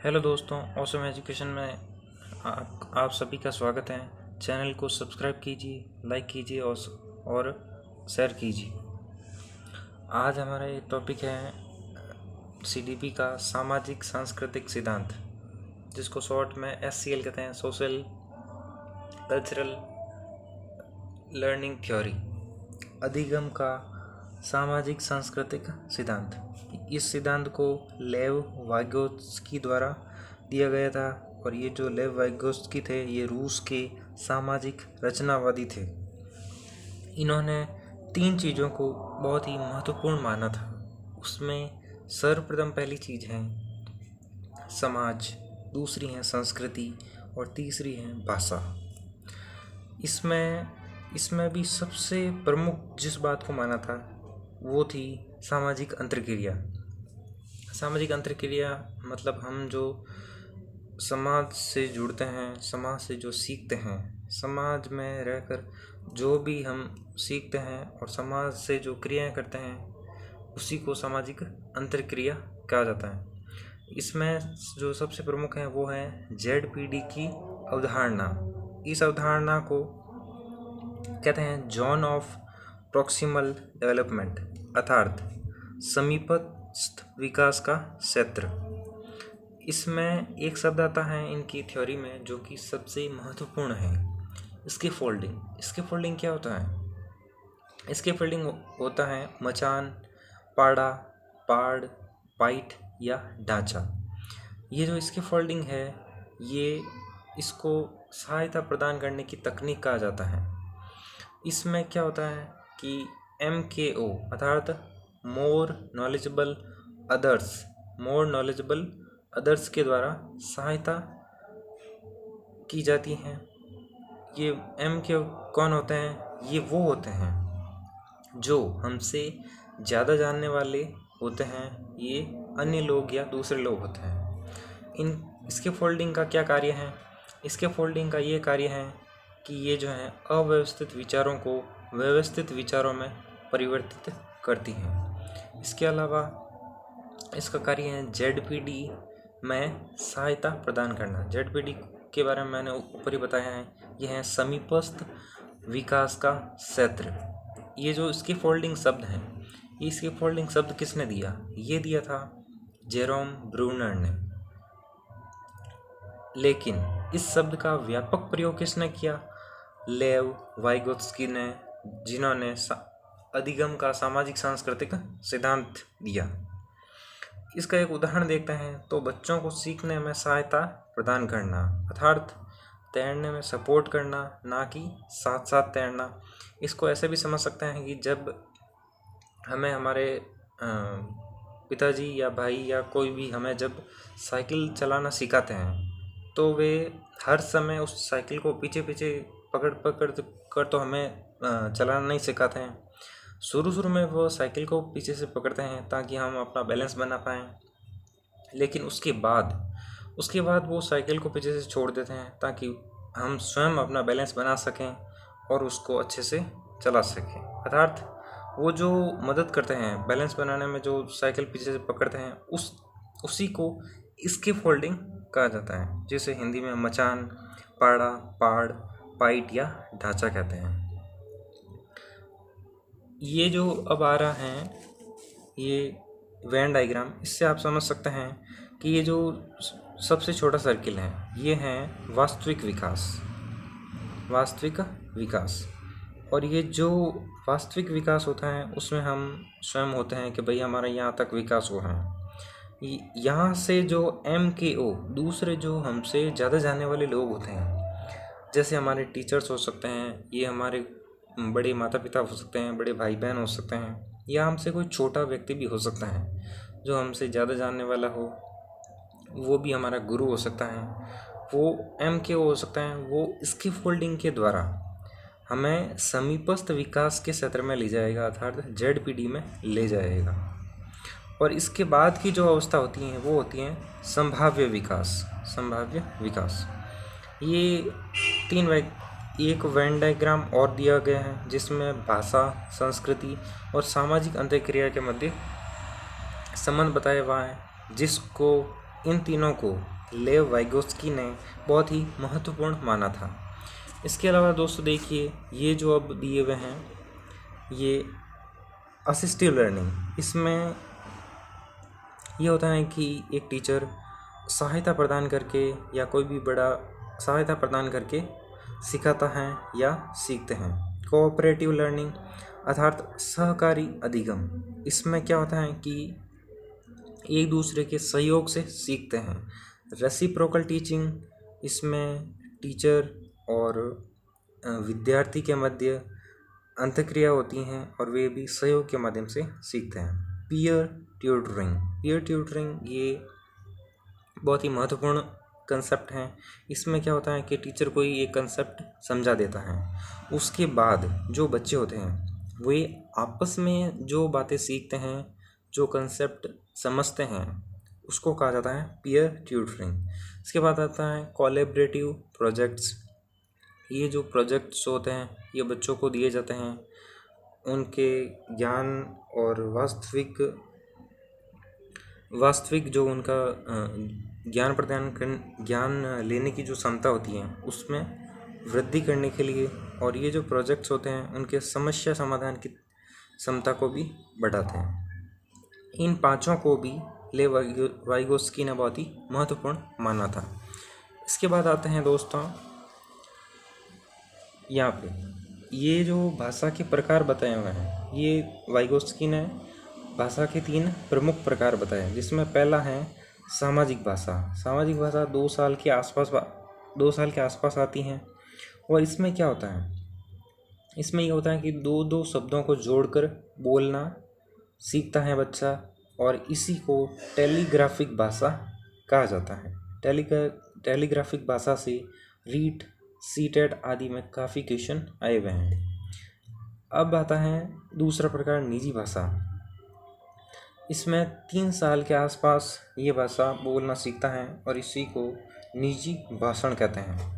Hello दोस्तों, awesome education में आप सभी का स्वागत है। चैनल को सब्सक्राइब कीजिए, लाइक कीजिए और शेयर कीजिए। आज हमारा ये टॉपिक है सीडीपी का सामाजिक सांस्कृतिक सिद्धांत, जिसको शॉर्ट में SCL कहते हैं, सोशल कल्चरल लर्निंग थ्योरी। अधिगम का सामाजिक सांस्कृतिक सिद्धांत। इस सिद्धांत को लेव वाइगोत्स्की द्वारा दिया गया था, और ये जो लेव वाइगोत्स्की थे ये रूस के सामाजिक रचनावादी थे। इन्होंने 3 चीज़ों को बहुत ही महत्वपूर्ण माना था। उसमें सर्वप्रथम पहली चीज़ है समाज, दूसरी है संस्कृति और तीसरी है भाषा। इसमें भी सबसे प्रमुख जिस बात को माना था वो थी सामाजिक अंतर्क्रिया। सामाजिक अंतर्क्रिया मतलब हम जो समाज से जुड़ते हैं, समाज से जो सीखते हैं, समाज में रहकर जो भी हम सीखते हैं और समाज से जो क्रियाएं करते हैं उसी को सामाजिक अंतर्क्रिया कहा जाता है। इसमें जो सबसे प्रमुख है वो है ZPD की अवधारणा। इस अवधारणा को कहते हैं जोन ऑफ प्रॉक्सिमल डेवलपमेंट, अर्थात समीपस्थ विकास का क्षेत्र। इसमें एक शब्द आता है इनकी थ्योरी में जो कि सबसे महत्वपूर्ण है, स्कैफोल्डिंग क्या होता है? स्कैफोल्डिंग होता है मचान, पाड़ा, पाड़, पाइट या ढांचा। ये जो स्कैफोल्डिंग है ये इसको सहायता प्रदान करने की तकनीक कहा जाता है। इसमें क्या होता है कि MKO अर्थात मोर नॉलेजेबल अदर्स के द्वारा सहायता की जाती है। ये MKO कौन होते हैं? ये वो होते हैं जो हमसे ज़्यादा जानने वाले होते हैं। ये अन्य लोग या दूसरे लोग होते हैं। इसके फोल्डिंग का क्या कार्य है? इसके फोल्डिंग का ये कार्य है कि ये जो है अव्यवस्थित विचारों को व्यवस्थित विचारों में परिवर्तित करती हैं। इसके अलावा इसका कार्य है ZPD में सहायता प्रदान करना। ZPD के बारे में मैंने ऊपर ही बताया है, यह है समीपस्थ विकास का क्षेत्र। ये जो इसके फोल्डिंग शब्द हैं, इसके फोल्डिंग शब्द किसने दिया? ये दिया था जेरोम ब्रूनर ने। लेकिन इस शब्द का व्यापक प्रयोग किसने किया? लेव वाइगोत्स्की ने, जिन्होंने अधिगम का सामाजिक सांस्कृतिक सिद्धांत दिया। इसका एक उदाहरण देखते हैं तो बच्चों को सीखने में सहायता प्रदान करना, अर्थात तैरने में सपोर्ट करना, ना कि साथ साथ तैरना। इसको ऐसे भी समझ सकते हैं कि जब हमें हमारे पिताजी या भाई या कोई भी हमें जब साइकिल चलाना सिखाते हैं तो वे हर समय उस साइकिल को पीछे पीछे पकड़ कर तो हमें चलाना नहीं सिखाते हैं। शुरू में वो साइकिल को पीछे से पकड़ते हैं ताकि हम अपना बैलेंस बना पाएँ, लेकिन उसके बाद वो साइकिल को पीछे से छोड़ देते हैं ताकि हम स्वयं अपना बैलेंस बना सकें और उसको अच्छे से चला सकें। अर्थात वो जो मदद करते हैं बैलेंस बनाने में, जो साइकिल पीछे से पकड़ते हैं, उसी को स्कैफोल्डिंग कहा जाता है, जिसे हिंदी में मचान, पाड़ा, पाड़, पाइट या ढांचा कहते हैं। ये जो अब आ रहा है ये वेन डायग्राम, इससे आप समझ सकते हैं कि ये जो सबसे छोटा सर्किल है ये है वास्तविक विकास। और ये जो वास्तविक विकास होता है उसमें हम स्वयं होते हैं कि भाई हमारा यहाँ तक विकास हुआ है। यहाँ से जो MKO दूसरे जो हमसे ज़्यादा जानने वाले लोग होते हैं, जैसे हमारे टीचर्स हो सकते हैं, ये हमारे बड़े माता पिता हो सकते हैं, बड़े भाई बहन हो सकते हैं, या हमसे कोई छोटा व्यक्ति भी हो सकता है जो हमसे ज़्यादा जानने वाला हो, वो भी हमारा गुरु हो सकता है, वो MKO हो सकता है। वो स्कैफोल्डिंग के द्वारा हमें समीपस्थ विकास के क्षेत्र में ले जाएगा, अर्थात ZPD में ले जाएगा। और इसके बाद की जो अवस्था होती हैं वो होती हैं संभाव्य विकास। ये 3 एक वेन डायग्राम और दिया गया है जिसमें भाषा, संस्कृति और सामाजिक अंतःक्रिया के मध्य संबंध बताया हुआ है, जिसको इन तीनों को लेव वाइगोत्स्की ने बहुत ही महत्वपूर्ण माना था। इसके अलावा दोस्तों देखिए, ये जो अब दिए हुए हैं ये असिस्टिव लर्निंग, इसमें ये होता है कि एक टीचर सहायता प्रदान करके या कोई भी बड़ा सहायता प्रदान करके सिखाता है या सीखते हैं। कोऑपरेटिव लर्निंग अर्थात सहकारी अधिगम, इसमें क्या होता है कि एक दूसरे के सहयोग से सीखते हैं। रेसिप्रोकल टीचिंग, इसमें टीचर और विद्यार्थी के मध्य अंतःक्रिया होती हैं और वे भी सहयोग के माध्यम से सीखते हैं। पीयर ट्यूटरिंग ये बहुत ही महत्वपूर्ण कंसेप्ट है। इसमें क्या होता है कि टीचर कोई एक कंसेप्ट समझा देता है, उसके बाद जो बच्चे होते हैं वे आपस में जो बातें सीखते हैं, जो कंसेप्ट समझते हैं, उसको कहा जाता है पीयर ट्यूटरिंग। इसके बाद आता है कोलैबोरेटिव प्रोजेक्ट्स। ये जो प्रोजेक्ट्स होते हैं ये बच्चों को दिए जाते हैं, उनके ज्ञान और वास्तविक जो उनका ज्ञान लेने की जो क्षमता होती है उसमें वृद्धि करने के लिए, और ये जो प्रोजेक्ट्स होते हैं उनके समस्या समाधान की क्षमता को भी बढ़ाते हैं। इन पांचों को भी लेव वाइगोत्स्की ने बहुत ही महत्वपूर्ण माना था। इसके बाद आते हैं दोस्तों यहाँ पे ये जो भाषा के प्रकार बताए हुए हैं, ये वाइगोत्स्की ने भाषा के 3 प्रमुख प्रकार बताए, जिसमें पहला है सामाजिक भाषा। सामाजिक भाषा 2 साल के आसपास आती हैं। और इसमें क्या होता है, इसमें ये होता है कि दो शब्दों को जोड़कर बोलना सीखता है बच्चा, और इसी को टेलीग्राफिक भाषा कहा जाता है। टेलीग्राफिक भाषा से रीट, सीटेट आदि में काफ़ी क्वेश्चन आए हुए हैं। अब आता है दूसरा प्रकार निजी भाषा। इसमें 3 साल के आसपास ये भाषा बोलना सीखता है और इसी को निजी भाषण कहते हैं।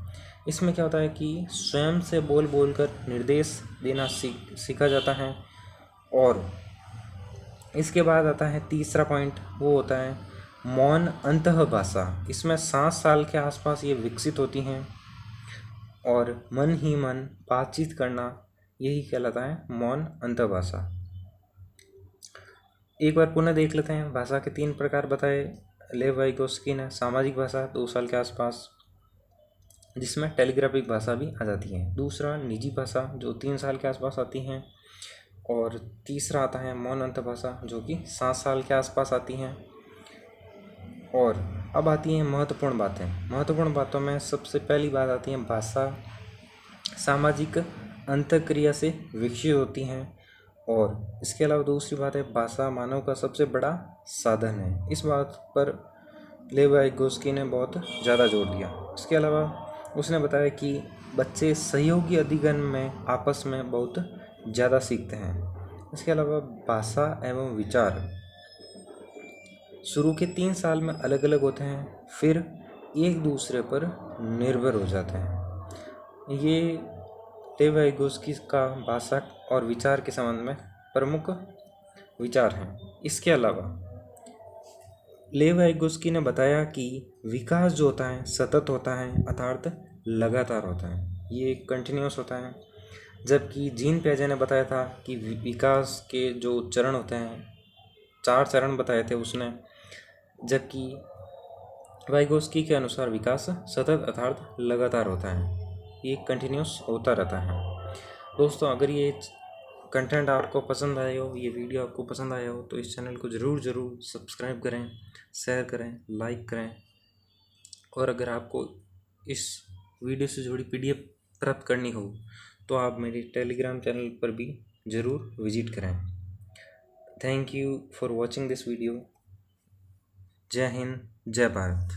इसमें क्या होता है कि स्वयं से बोल कर निर्देश देना सीखा जाता है। और इसके बाद आता है तीसरा पॉइंट, वो होता है मौन अंतः भाषा। इसमें 7 साल के आसपास ये विकसित होती हैं और मन ही मन बातचीत करना यही कहलाता है मौन अंतः भाषा। एक बार पुनः देख लेते हैं। भाषा के 3 प्रकार बताए लेव वाइगोत्स्की ने। सामाजिक भाषा 2 साल के आसपास, जिसमें टेलीग्राफिक भाषा भी आ जाती है। दूसरा निजी भाषा जो 3 साल के आसपास आती हैं। और तीसरा आता है मौन अंतः भाषा जो कि 7 साल के आसपास आती हैं। और अब आती हैं महत्वपूर्ण बातें। महत्वपूर्ण बातों में सबसे पहली बात आती है भाषा सामाजिक अंतःक्रिया से विकसित होती हैं। और इसके अलावा दूसरी बात है भाषा मानव का सबसे बड़ा साधन है। इस बात पर लेव वाइगोत्स्की ने बहुत ज़्यादा जोर दिया। इसके अलावा उसने बताया कि बच्चे सहयोगी अधिगम में आपस में बहुत ज़्यादा सीखते हैं। इसके अलावा भाषा एवं विचार शुरू के 3 साल में अलग अलग होते हैं, फिर एक दूसरे पर निर्भर हो जाते हैं। ये लेव वाइगोत्स्की का भाषा और विचार के संबंध में प्रमुख विचार हैं। इसके अलावा लेव वाइगोत्स्की ने बताया कि विकास जो होता है सतत होता है, अर्थात लगातार होता है, ये कंटिन्यूस होता है। जबकि जीन पियाजे ने बताया था कि विकास के जो चरण होते हैं 4 चरण बताए थे उसने, जबकि वाइगोत्स्की के अनुसार विकास सतत अर्थात लगातार होता है, ये कंटिन्यूस होता रहता है। दोस्तों अगर ये कंटेंट आपको पसंद आया हो, ये वीडियो आपको पसंद आया हो, तो इस चैनल को ज़रूर सब्सक्राइब करें, शेयर करें, लाइक करें। और अगर आपको इस वीडियो से जुड़ी PDF प्राप्त करनी हो तो आप मेरे टेलीग्राम चैनल पर भी ज़रूर विजिट करें। Thank you for watching this video. जय हिंद, जय भारत।